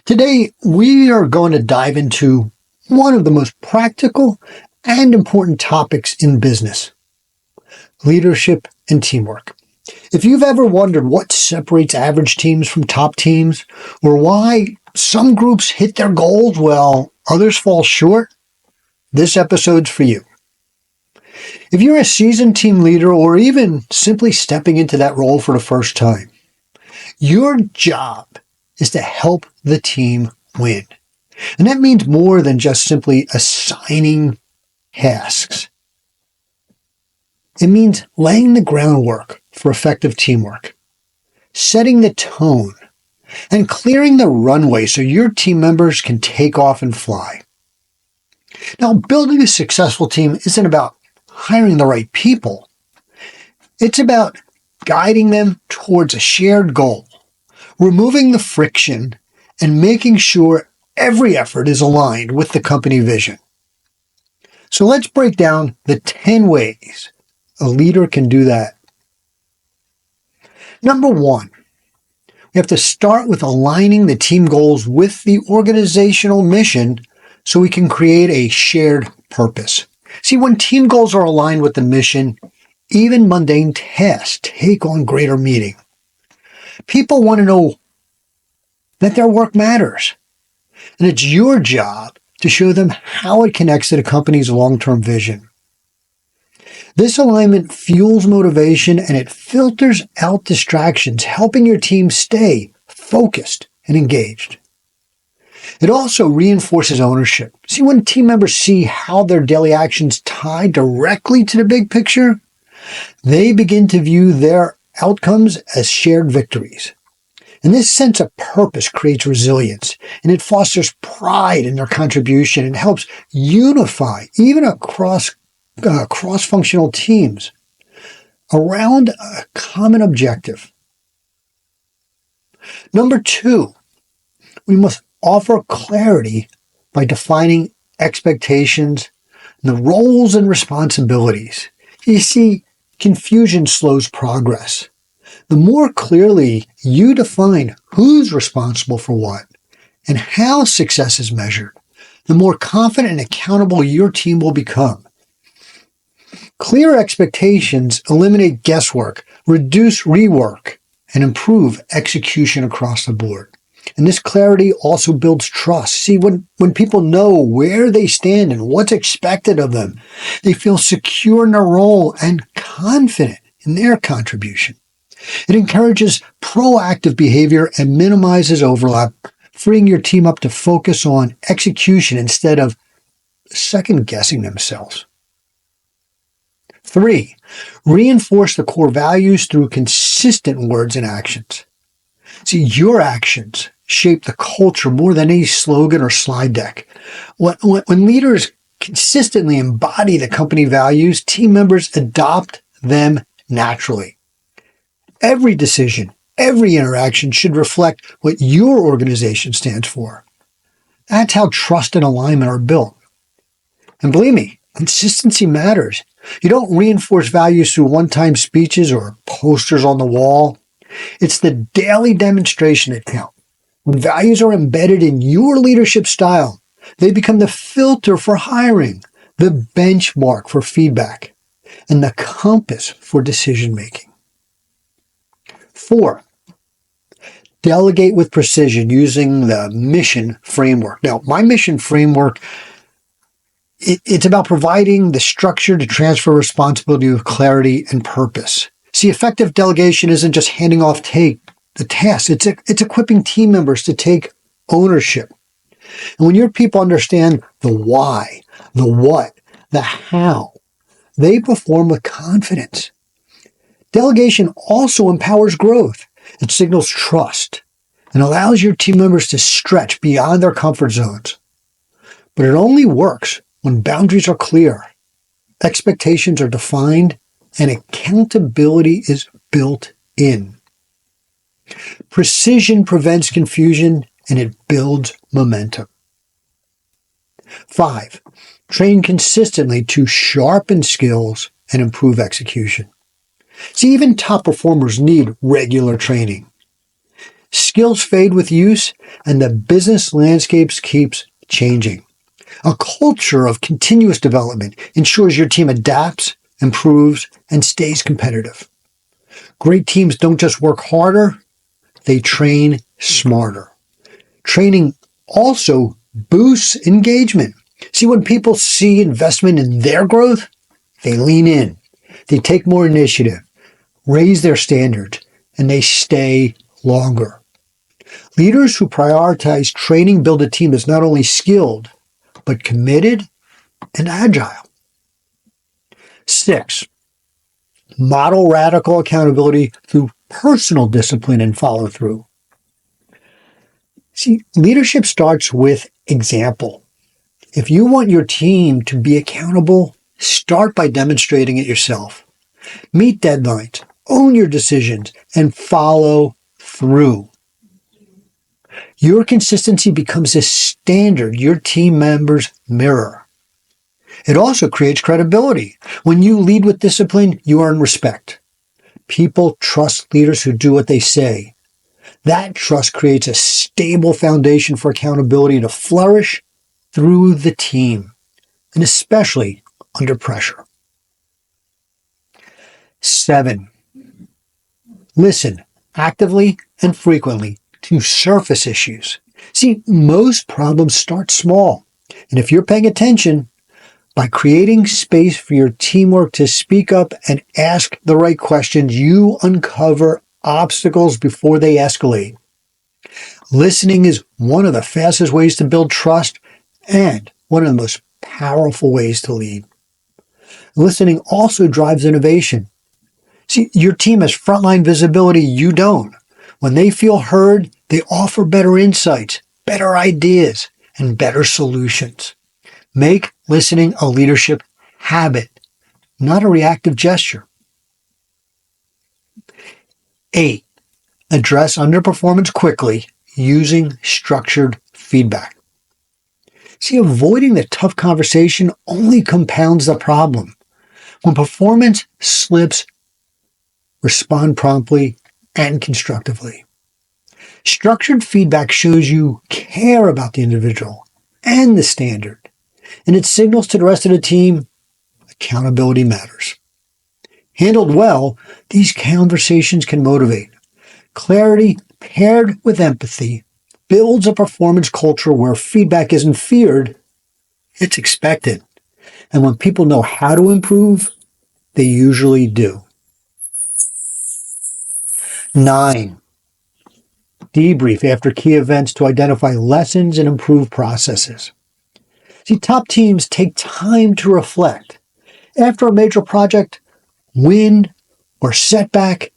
Today, we are going to dive into one of the most practical and important topics in business: leadership and teamwork. If you've ever wondered what separates average teams from top teams, or why some groups hit their goals while others fall short, this episode's for you. If you're a seasoned team leader or even simply stepping into that role for the first time, your job is to help the team win. And that means more than just simply assigning tasks. It means laying the groundwork for effective teamwork, setting the tone, and clearing the runway so your team members can take off and fly. Now, building a successful team isn't about hiring the right people. It's about guiding them towards a shared goal, removing the friction, and making sure every effort is aligned with the company vision. So let's break down the 10 ways a leader can do that. Number one, we have to start with aligning the team goals with the organizational mission so we can create a shared purpose. See, when team goals are aligned with the mission, even mundane tasks take on greater meaning. People want to know that their work matters, and it's your job to show them how it connects to the company's long-term vision. This alignment fuels motivation and it filters out distractions, helping your team stay focused and engaged. It also reinforces ownership. See, when team members see how their daily actions tie directly to the big picture, they begin to view their outcomes as shared victories. And this sense of purpose creates resilience, and it fosters pride in their contribution and helps unify even across cross-functional teams around a common objective. Number two, we must offer clarity by defining expectations, the roles and responsibilities. You see, confusion slows progress. The more clearly you define who's responsible for what and how success is measured, the more confident and accountable your team will become. Clear expectations eliminate guesswork, reduce rework, and improve execution across the board. And this clarity also builds trust. See, when people know where they stand and what's expected of them, they feel secure in their role and confident in their contribution. It encourages proactive behavior and minimizes overlap, freeing your team up to focus on execution instead of second-guessing themselves. 3, reinforce the core values through consistent words and actions. See, your actions shape the culture more than any slogan or slide deck. When leaders consistently embody the company values, team members adopt them naturally. Every decision, every interaction should reflect what your organization stands for. That's how trust and alignment are built. And believe me, consistency matters. You don't reinforce values through one-time speeches or posters on the wall. It's the daily demonstration that counts. When values are embedded in your leadership style, they become the filter for hiring, the benchmark for feedback, and the compass for decision-making. 4, delegate with precision using the mission framework. Now, my mission framework, it's about providing the structure to transfer responsibility with clarity and purpose. See, effective delegation isn't just handing off the tasks. It's equipping team members to take ownership. And when your people understand the why, the what, the how, they perform with confidence. Delegation also empowers growth. It signals trust and allows your team members to stretch beyond their comfort zones. But it only works when boundaries are clear, expectations are defined, and accountability is built in. Precision prevents confusion and it builds momentum. 5, train consistently to sharpen skills and improve execution. See, even top performers need regular training. Skills fade with use, and the business landscape keeps changing. A culture of continuous development ensures your team adapts, improves, and stays competitive. Great teams don't just work harder, they train smarter. Training also boosts engagement. See, when people see investment in their growth, they lean in, they take more initiative, raise their standards, and they stay longer. Leaders who prioritize training build a team that's not only skilled, but committed and agile. 6, model radical accountability through personal discipline and follow through. See, leadership starts with example. If you want your team to be accountable, start by demonstrating it yourself. Meet deadlines, own your decisions, and follow through. Your consistency becomes a standard your team members mirror. It also creates credibility. When you lead with discipline, you earn respect. People trust leaders who do what they say. That trust creates a stable foundation for accountability to flourish through the team, and especially under pressure. 7, listen actively and frequently to surface issues. See, most problems start small, and if you're paying attention, by creating space for your teamwork to speak up and ask the right questions, you uncover obstacles before they escalate. Listening is one of the fastest ways to build trust and one of the most powerful ways to lead. Listening also drives innovation. See, your team has frontline visibility, you don't. When they feel heard, they offer better insights, better ideas, and better solutions. Make listening a leadership habit, not a reactive gesture. 8, address underperformance quickly using structured feedback. See, avoiding the tough conversation only compounds the problem. When performance slips, respond promptly and constructively. Structured feedback shows you care about the individual and the standard, and it signals to the rest of the team accountability matters. Handled well, these conversations can motivate. Clarity paired with empathy builds a performance culture where feedback isn't feared, it's expected. And when people know how to improve, they usually do. 9, debrief after key events to identify lessons and improve processes. See, top teams take time to reflect. After a major project, win, or setback,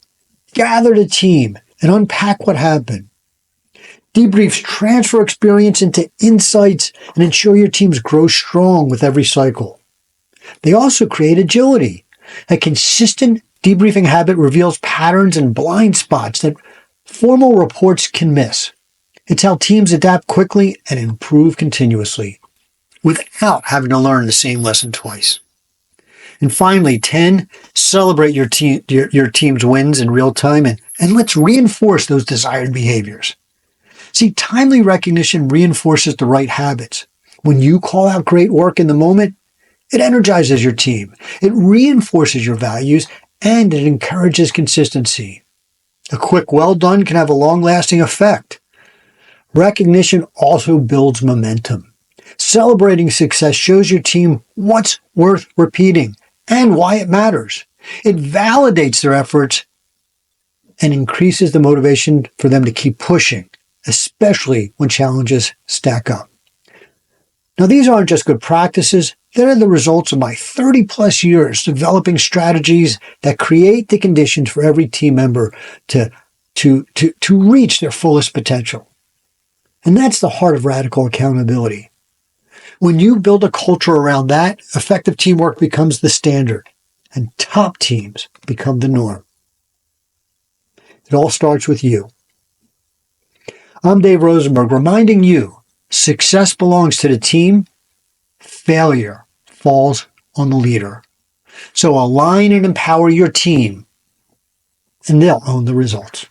gather the team and unpack what happened. Debriefs transfer experience into insights and ensure your teams grow strong with every cycle. They also create agility. A consistent debriefing habit reveals patterns and blind spots that formal reports can miss. It's how teams adapt quickly and improve continuously without having to learn the same lesson twice. And finally, 10, celebrate your team's wins in real time and let's reinforce those desired behaviors. See, timely recognition reinforces the right habits. When you call out great work in the moment, it energizes your team. It reinforces your values and it encourages consistency. A quick well done can have a long-lasting effect. Recognition also builds momentum. Celebrating success shows your team what's worth repeating and why it matters. It validates their efforts and increases the motivation for them to keep pushing, especially when challenges stack up. Now, these aren't just good practices. They're the results of my 30 plus years developing strategies that create the conditions for every team member to reach their fullest potential. And that's the heart of radical accountability. When you build a culture around that, effective teamwork becomes the standard and top teams become the norm. It all starts with you. I'm Dave Rosenberg, reminding you, success belongs to the team, failure falls on the leader. So align and empower your team, and they'll own the results.